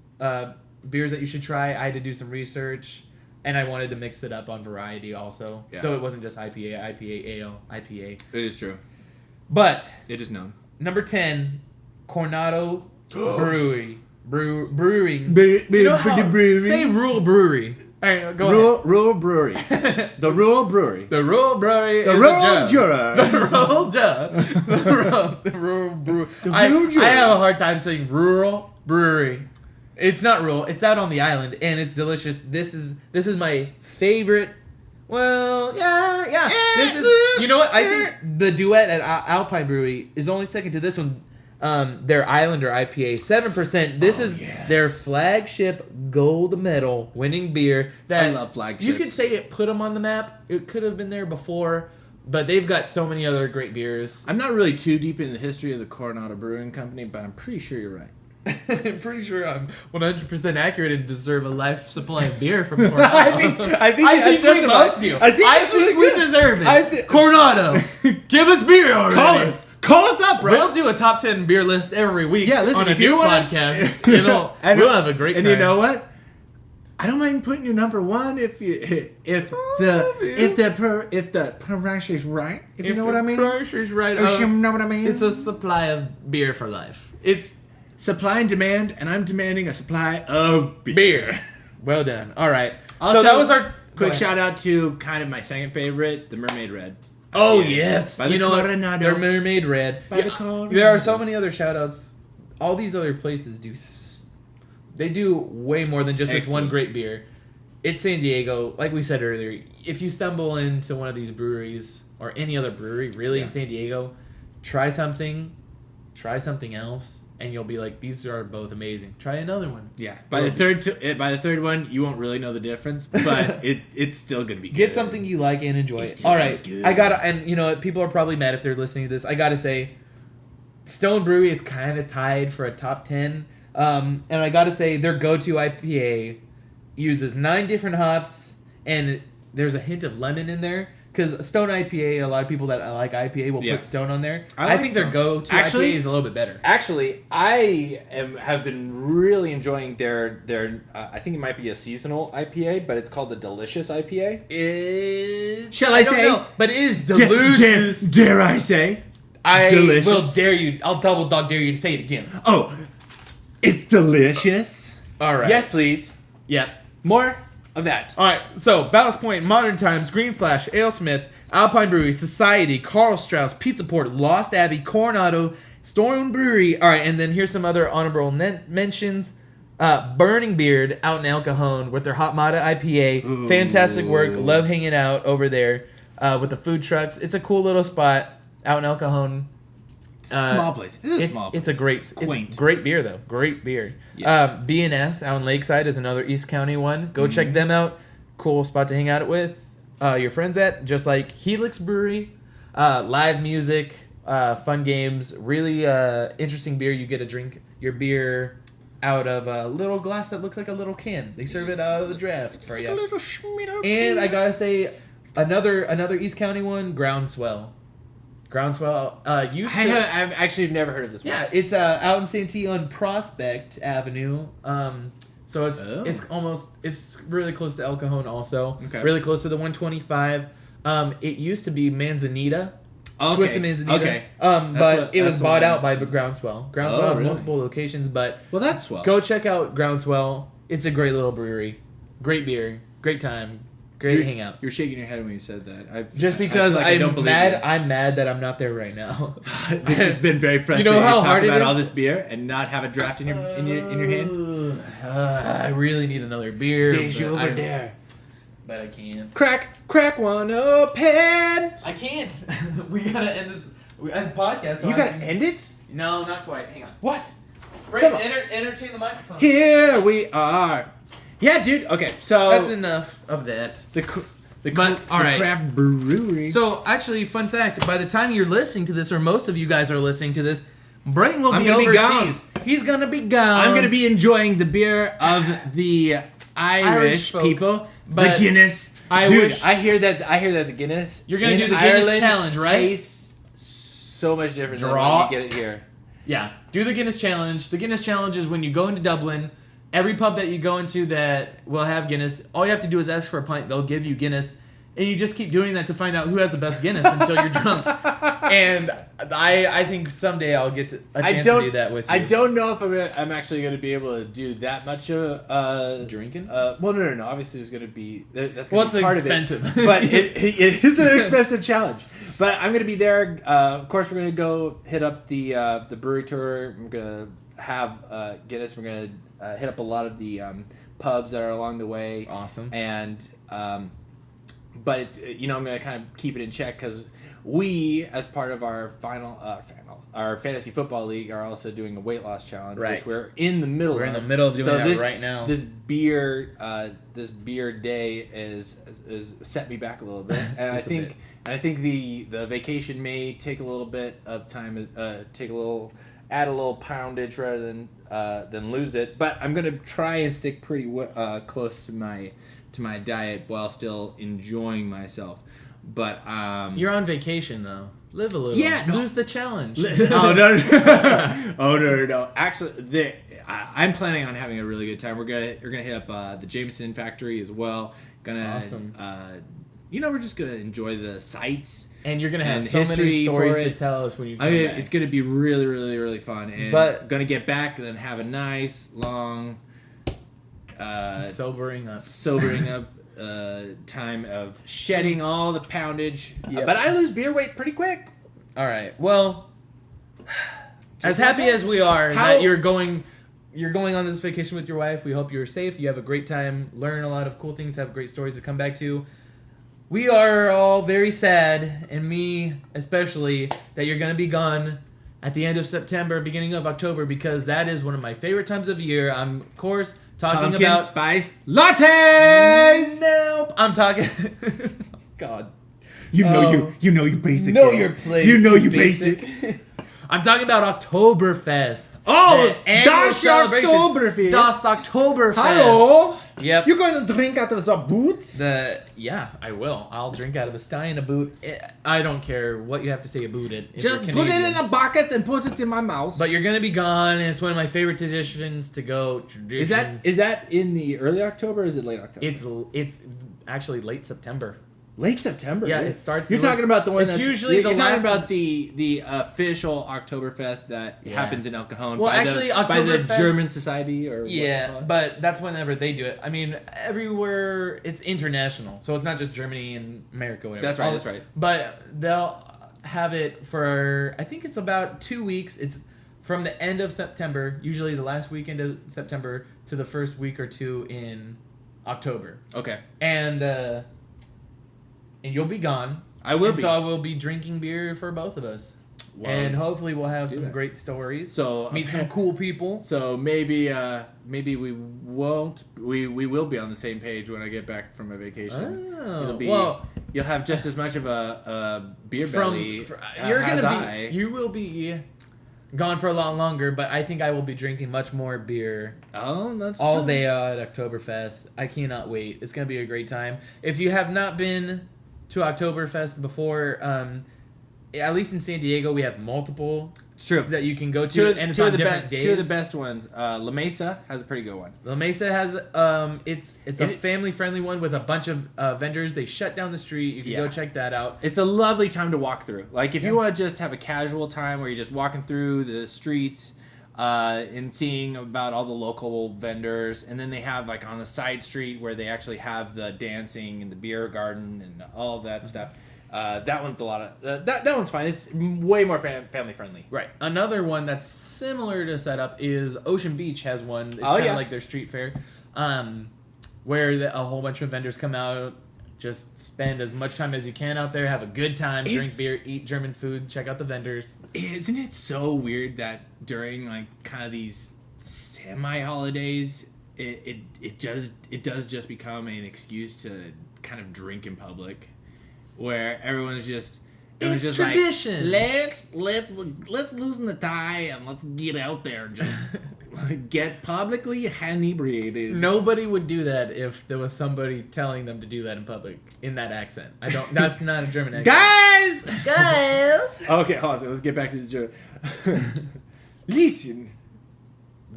beers that you should try, I had to do some research. And I wanted to mix it up on variety also. Yeah. So it wasn't just IPA, ale, IPA. It is true. But it is known. Number 10, Coronado Brewing. Say rural brewery. All right, go ahead. Rural brewery. The rural brewery. The rural brewery. The rural juror. The rural juror. The rural brewery. I have a hard time saying rural brewery. It's not rural. It's out on the island, and it's delicious. This is my favorite. Well, yeah. This is. You know what? I think the duet at Alpine Brewery is only second to this one. Their Islander IPA, 7%. This is their flagship gold medal winning beer. That I love flagships. You could say it put them on the map. It could have been there before, but they've got so many other great beers. I'm not really too deep in the history of the Coronado Brewing Company, but I'm pretty sure you're right. I'm pretty sure I'm 100% accurate and deserve a life supply of beer from Coronado. I think we both do. I think we deserve it. Coronado, give us beer already. Call us up, bro. We'll do a top 10 beer list every week. Yeah, listen, on a if you new want podcast. You know, and we'll have a great time. And you know what? I don't mind putting you number one if the price is right. If you know what I mean. Price is right. If you know what I mean. It's a supply of beer for life. It's supply and demand, and I'm demanding a supply of beer. Well done. All right. Also, so that was our quick shout out to kind of my second favorite, the Mermaid Red. Oh, yes. By the Coronado. Their Mermaid Red. There are so many other shout-outs. All these other places they do way more than just this one great beer. It's San Diego. Like we said earlier, if you stumble into one of these breweries, or any other brewery, really, in San Diego, try something else, and you'll be like, these are both amazing. Try another one. Yeah. By the third one, you won't really know the difference, but it's still gonna be good. Get something you like and enjoy it. All right. And you know, people are probably mad if they're listening to this. I gotta say, Stone Brewery is kind of tied for a top 10. And I gotta say, their go-to IPA uses 9 different hops, and there's a hint of lemon in there. Because Stone IPA, a lot of people that like IPA will put Stone on there. I think their go-to IPA is a little bit better. Actually, I have been really enjoying their I think it might be a seasonal IPA, but it's called the Delicious IPA. I don't know, but it is delicious. Dare I say? I will dare you. I'll double dog dare you to say it again. Oh, it's delicious. All right. Yes, please. Yeah. More of that. All right. So, Ballast Point, Modern Times, Green Flash, AleSmith, Alpine Brewery, Society, Carl Strauss, Pizza Port, Lost Abbey, Coronado, Stone Brewery. All right, and then here's some other honorable mentions. Burning Beard out in El Cajon with their Hot Mata IPA. Ooh. Fantastic work. Love hanging out over there with the food trucks. It's a cool little spot out in El Cajon. Small place. It's a great beer though. Great beer. Yeah. B&S out in Lakeside is another East County one. Go check them out. Cool spot to hang out with your friends at. Just like Helix Brewery, live music, fun games, really interesting beer. You get to drink your beer out of a little glass that looks like a little can. They serve it out of the draft for you. And I gotta say, another East County one, Groundswell. Groundswell used to. I've actually never heard of this one. Yeah, it's out in Santee on Prospect Avenue. So it's really close to El Cajon also. Okay. Really close to the 125. It used to be Manzanita. Okay. Twisted Manzanita. Okay. But it was that's bought the out by Groundswell. Groundswell has really? multiple locations, but Well, that's swell. go check out Groundswell. It's a great little brewery. Great beer. Great time. Great hangout. You're shaking your head when you said that. Just because I don't I'm believe mad, you. I'm mad that I'm not there right now. This has been very frustrating. how to talk hard it about is? all this beer and not have a draft in your hand. I really need another beer. there. But I can't. Crack one open. I can't. We gotta end this podcast. You gotta end it. No, not quite. Hang on. What? Brayton, Come on. entertain the microphone. Here we are. Yeah, dude. Okay, so That's enough of that. All right. craft brewery. So, actually, fun fact: by the time you're listening to this, or most of you guys are listening to this, Brayton will I'm be gonna be overseas. He's gonna be gone. I'm gonna be enjoying the beer of the Irish folk, people, the but Guinness. I Dude, wish- I hear that the Guinness. You're gonna in do the Guinness Ireland challenge, right? Tastes so much different Draw. than when you get it here. Yeah, do the Guinness challenge. The Guinness challenge is when you go into Dublin, every pub that you go into that will have Guinness, all you have to do is ask for a pint. They'll give you Guinness, and you just keep doing that to find out who has the best Guinness until you're drunk. And I think someday I'll get a chance to do that with you. I don't know if I'm actually going to be able to do that much of Drinking? Well, no. Obviously, there's going to be that's Well, going to it's be part expensive. of it. But it is an expensive challenge. But I'm going to be there. Of course, we're going to go hit up the brewery tour. We're going to have Guinness. We're going to hit up a lot of the pubs that are along the way. Awesome. And but it's I'm going to kind of keep it in check because we, as part of our our fantasy football league, are also doing a weight loss challenge, Right. which we're in the middle. We're in the middle of doing that right now. This beer day is set me back a little bit, and Just a bit. I think the vacation may take a little bit of time, add a little poundage rather than lose it. But I'm gonna try and stick pretty close to my diet while still enjoying myself. But You're on vacation, though. Live a little. Yeah, no. Lose the challenge. oh no! No! Actually, I'm planning on having a really good time. We're gonna hit up the Jameson factory as well. Awesome. We're just gonna enjoy the sights. And you're going to have And so many history stories for to it. tell us when you come I mean, back. it's gonna be really, really, really fun. And But- gonna get back and then have a nice long, sobering up. sobering up time of shedding all the poundage. Yep. But I lose beer weight pretty quick. All right. Well, as Just happy watch out. as we are How- that you're going on this vacation with your wife, we hope you're safe. You have a great time, learn a lot of cool things, have great stories to come back to. We are all very sad, and me especially, that you're going to be gone at the end of September, beginning of October, because that is one of my favorite times of year. I'm, of course, talking Pumpkin about... spice lattes. Nope. I'm talking... God. You Oh. you basic. Know girl. your place. You know you basic. I'm talking about Oktoberfest. Oh, The annual das celebration. Oktoberfest. Das Oktoberfest. Hello. Yep. You're going to drink out of the boots? Yeah, I will. I'll drink out of a stein, a boot. I don't care what you have to say about it. if Just you're put it Canadian. in a bucket and put it in my mouth. But you're gonna be gone, and it's one of my favorite traditions to go. is that in the early October or is it late October? It's actually late September. Late September. Yeah, really? it starts. You're talking about the one It's that's usually you're the talking last. about the official Oktoberfest that Yeah. happens in El Cajon. Well, by actually, by the Oktoberfest- German Society or what they call Yeah, it. but that's whenever they do it. I mean, everywhere it's international, so it's not just Germany and America. Whatever. That's right, that's right. But they'll have it for I think it's about 2 weeks. It's from the end of September, usually the last weekend of September, to the first week or two in October, Okay, and you'll be gone. I will and be. So I will be drinking beer for both of us, Well, and hopefully we'll have do some that. great stories. So Meet some cool people. So maybe we won't. We will be on the same page when I get back from my vacation. Oh, It'll be. well. You'll have just as much of a beer belly. You're as gonna I. be. You will be gone for a lot longer, but I think I will be drinking much more beer Oh, that's all true. day at Oktoberfest. I cannot wait. It's gonna be a great time. If you have not been to Oktoberfest before, at least in San Diego, we have multiple It's true. that you can go to, and it's on different days. Two of the best ones. La Mesa has a pretty good one. La Mesa has it's a family friendly one with a bunch of vendors. They shut down the street. You can go check that out. It's a lovely time to walk through. Like if you want to just have a casual time where you're just walking through the streets and seeing about all the local vendors, and then they have like on the side street where they actually have the dancing and the beer garden and all of that stuff. That one's a lot of that one's fine. It's way more family friendly. Right. Another one that's similar to setup is Ocean Beach has one. It's kind of like their street fair, where a whole bunch of vendors come out, just spend as much time as you can out there, have a good time, drink beer, eat German food, check out the vendors. Isn't it so weird that during like kind of these semi holidays, it does just become an excuse to kind of drink in public? Where everyone's just It's tradition. Like, let's loosen the tie and let's get out there and just get publicly inebriated. Nobody would do that if there was somebody telling them to do that in public in that accent. That's not a German accent. Guys. Okay, hold on. So let's get back to the joke. Listen,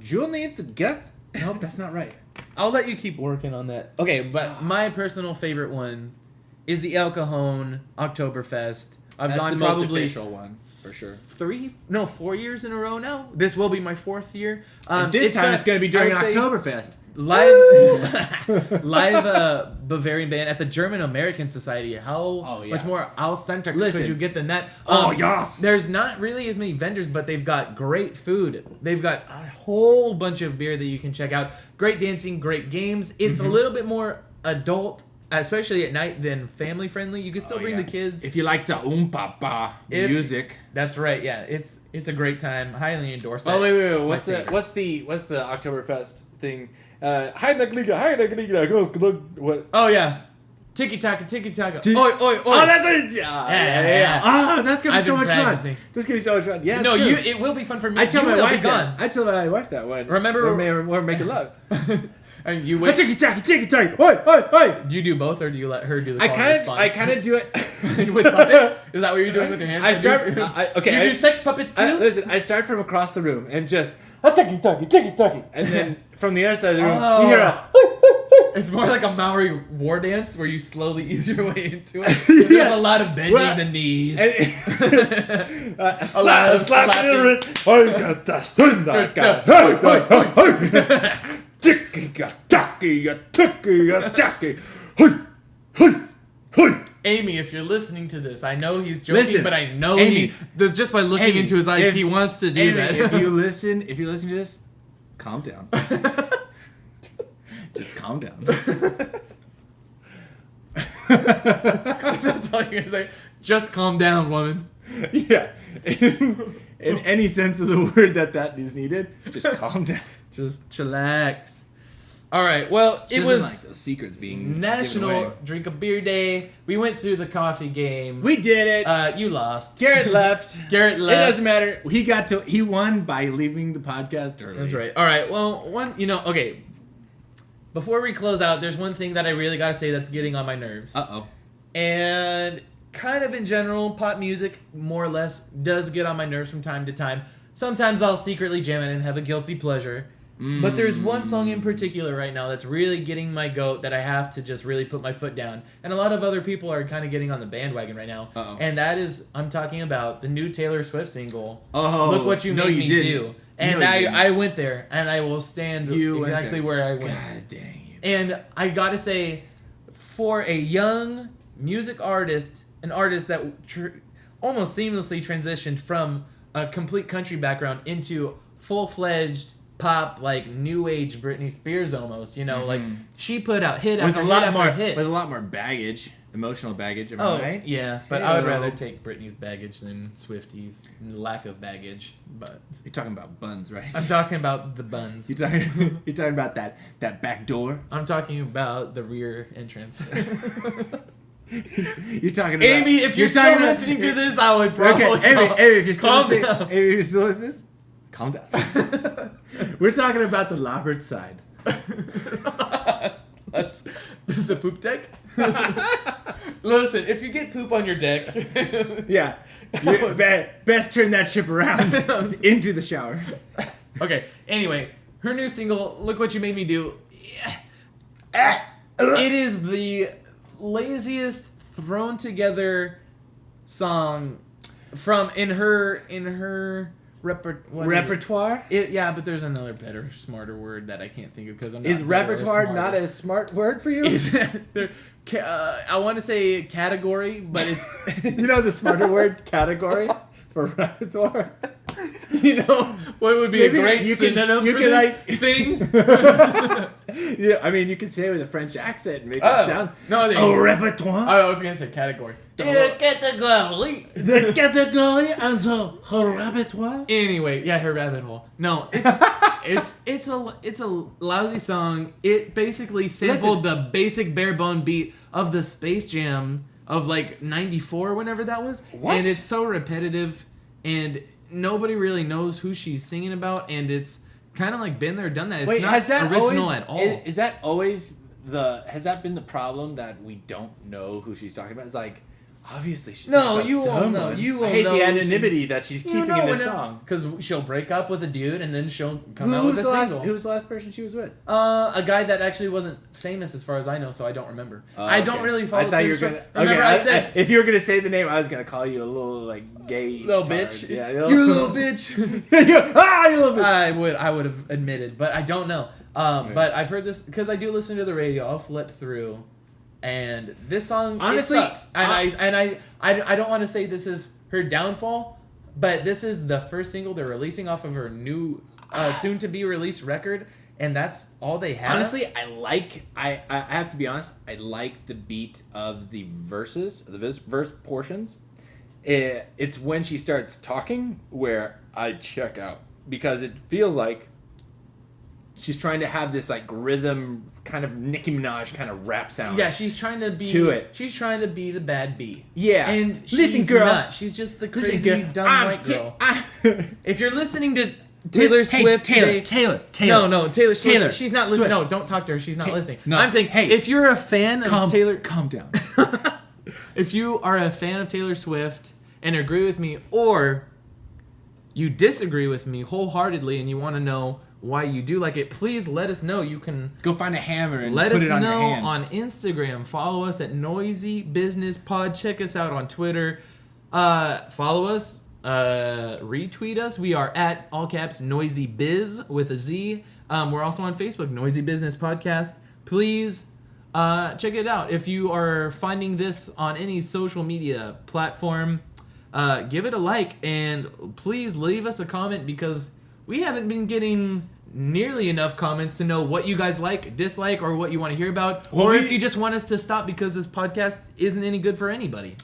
you need to get. Nope, that's not right. I'll let you keep working on that. Okay, but my personal favorite one is the El Cajon Oktoberfest. I've gone the probably most official one for sure. 4 years in a row now. This will be my 4th year. And this time it's going to be during Oktoberfest. Live Bavarian band at the German American Society. How much more authentic could you get than that? Yes. There's not really as many vendors, but they've got great food. They've got a whole bunch of beer that you can check out. Great dancing, great games. It's a little bit more adult, especially at night, than family friendly. You can still bring the kids. If you like the papa music. That's right. Yeah, it's a great time. Highly endorse that. Oh wait. What's the Oktoberfest thing? Heinegliga, go what? Oh yeah, tiki taka. Oi. Oh, that's what. Yeah. Oh, that's gonna be so much fun. That's gonna be so much fun. Yeah. No, it will be fun for me. I tell my wife that. I tell my wife that one. Remember, we're making love. And you wait. Tiki taka. Oi. Do you do both, or do you let her do the? I kind of do it with puppets. Is that what you're doing with your hands? I start. Okay. You do sex puppets too. Listen, I start from across the room and just tiki, and then from the other side of the room you hear a. It's more like a Maori war dance where you slowly ease your way into it. There's a lot of bending the knees. A lot of slapping the wrist. I got the thunder. Amy, if you're listening to this, I know he's joking, Listen, but I know Amy, just by looking into his eyes, he wants to do that. If you're listening to this, calm down. Just calm down. That's all you're gonna say. Just calm down, woman. Yeah. In any sense of the word that is needed, just calm down. Just chillax. All right. Well, it was like those secrets being National Drink a Beer Day. We went through the coffee game. We did it. You lost. Garrett left. It doesn't matter. He won by leaving the podcast early. That's right. All right. Well, okay. Before we close out, there's one thing that I really gotta say that's getting on my nerves. And kind of in general, pop music, more or less, does get on my nerves from time to time. Sometimes I'll secretly jam it and have a guilty pleasure. But there's one song in particular right now that's really getting my goat that I have to just really put my foot down. And a lot of other people are kind of getting on the bandwagon right now. And that is, I'm talking about the new Taylor Swift single, Look What You Made Me Do. And I went there, and I will stand exactly where I went. God dang you. And I gotta say, for a young music artist, an artist that almost seamlessly transitioned from a complete country background into full-fledged pop, like new age Britney Spears almost, like she put out hit after hit after hit. With a lot more baggage, emotional baggage, am I right? Yeah, but I would rather take Britney's baggage than Swifty's lack of baggage. But you're talking about buns, right? I'm talking about the buns. You're talking about that back door? I'm talking about the rear entrance. You're talking about Amy, if you're still listening to this, I would probably Amy, if you're still listening, down. Amy, if you're still listening, calm down. We're talking about the larboard side. That's the poop deck. Listen, if you get poop on your deck, Yeah. Best turn that ship around into the shower. Okay. Anyway, her new single, "Look What You Made Me Do." It is the laziest thrown together song from in her Repertoire? Yeah, but there's another better, smarter word that I can't think of because I'm not. Is repertoire not a smart word for you? I want to say category, but it's You know the smarter word category for repertoire? what would be Maybe a great you can- synonym you for can, this thing? Yeah, I mean, you can say it with a French accent and make it sound. No, repertoire? I was gonna say category. Category. The category and the repertoire? Anyway, yeah, her rabbit hole. No, it's a lousy song. It basically sampled the basic bare bone beat of the Space Jam of like '94, whenever that was. What? And it's so repetitive, and nobody really knows who she's singing about, and it's kind of like been there, done that. It's Wait, not has that original always, at all. Is that always has that been the problem that we don't know who she's talking about? It's like, obviously she's talking about you won't someone. know. You I won't hate know the who anonymity that she's keeping in this song. Because she'll break up with a dude and then she'll come out with a single. Who was the last person she was with? A guy that actually wasn't famous as far as I know, so I don't remember. I don't really follow I thought you were Taylor gonna. Swift. Remember I said, if you were gonna say the name, I was gonna call you a little like gay little tard. bitch. Yeah, You're a little bitch. you little bitch. I would have admitted, but I don't know. But I've heard this because I do listen to the radio. I'll flip through, and this song Honestly, it sucks. And I don't want to say this is her downfall, but this is the first single they're releasing off of her new, soon to be released record, and that's all they have. Honestly, I have to be honest, I like the beat of the verses, the verse portions. It's when she starts talking where I check out because it feels like she's trying to have this like rhythm kind of Nicki Minaj kind of rap sound. Yeah, she's trying to be She's trying to be the bad bee. Yeah. And Listen, she's girl. not. She's just the crazy girl. dumb white girl. If you're listening to Taylor Swift today, Taylor. No, Taylor Swift. Taylor She's not listening. No, don't talk to her. She's not listening. no, I'm saying, hey, if you're a fan of Taylor, calm down. if you are a fan of Taylor Swift and agree with me, or you disagree with me wholeheartedly and you want to know why you do like it, please let us know. You can Go find a hammer and let put us it on your know hand. on Instagram. Follow us at Noisy Business Pod. Check us out on Twitter. Follow us. Retweet us. We are at all caps Noisy Biz with a Z. We're also on Facebook, Noisy Business Podcast. Please check it out. If you are finding this on any social media platform, give it a like and please leave us a comment because we haven't been getting nearly enough comments to know what you guys like, dislike, or what you want to hear about, or if you just want us to stop because this podcast isn't any good for anybody.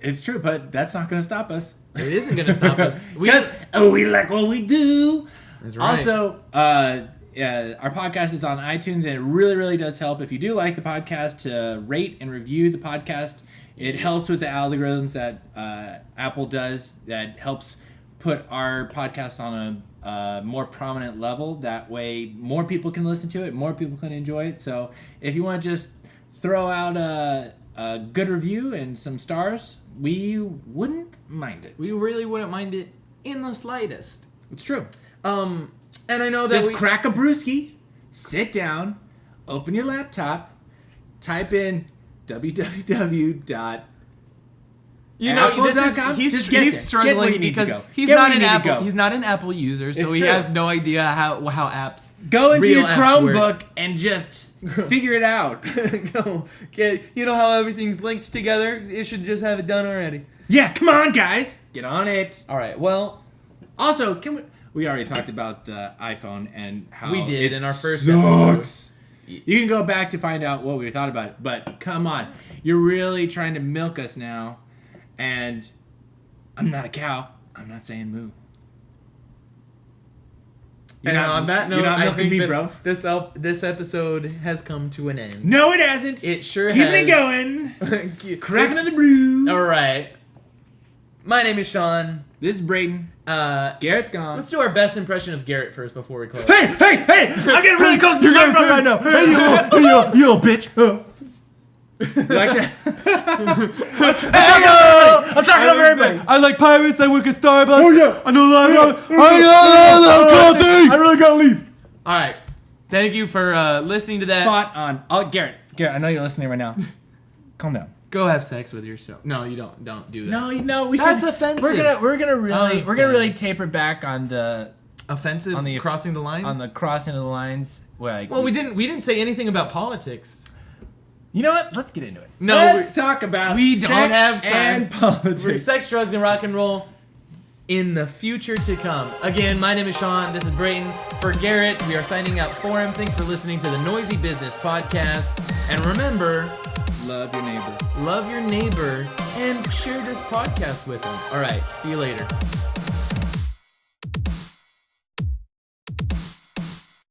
It's true, but that's not going to stop us. It isn't going to stop us. Because we like what we do. That's right. Also, our podcast is on iTunes, and it really, really does help if you do like the podcast to rate and review the podcast. It helps with the algorithms that Apple does. That helps put our podcast on a more prominent level. That way, more people can listen to it, more people can enjoy it. So, if you want to just throw out a good review and some stars, we wouldn't mind it. We really wouldn't mind it in the slightest. It's true. And I know that Just crack a brewski, sit down, open your laptop, type in www. You know, Apple.com? he's Just get there. he's Get where struggling you need to because go. he's Get where not you an need to Apple. go. He's not an Apple user, so It's he true. has no idea how apps. Go into real your apps work. Chromebook and just figure it out. Go get. You know how everything's linked together? It should just have it done already. Yeah, come on, guys, get on it. All right. Well, Also, we already talked about the iPhone and how we did it in our first sucks. episode. You can go back to find out what we thought about it, but come on, you're really trying to milk us now, and I'm not a cow. I'm not saying moo. And on that note, you're not I milking think me, bro. this episode has come to an end. No, it hasn't. It sure Keeping has. it going. Keep- Cracking of the brew. All right. My name is Sean. This is Brayton. Garrett's gone. Let's do our best impression of Garrett first before we close. Hey! I'm getting really close to the microphone right now. Hey, you little bitch. You like that? I'm talking over everybody. I like pirates. I work at Starbucks. Oh, yeah. I know a lot of coffee. I really gotta leave. All right. Thank you for listening to that. Spot on. Oh, Garrett, I know you're listening right now. Calm down. Go have sex with yourself. No, you don't. Don't do that. No, we That's should. offensive. We're gonna was really bad. taper back on the Offensive On the- crossing the line. on the crossing of the lines. Like, Well, we didn't say anything about politics. You know what? Let's get into it. No, Let's talk about we don't sex have time. and politics. We're sex, drugs, and rock and roll in the future to come. Again, my name is Sean. This is Brayton. For Garrett, we are signing out for him. Thanks for listening to the Noisy Business Podcast. And remember, Love your neighbor. love your neighbor and share this podcast with them. All right, see you later.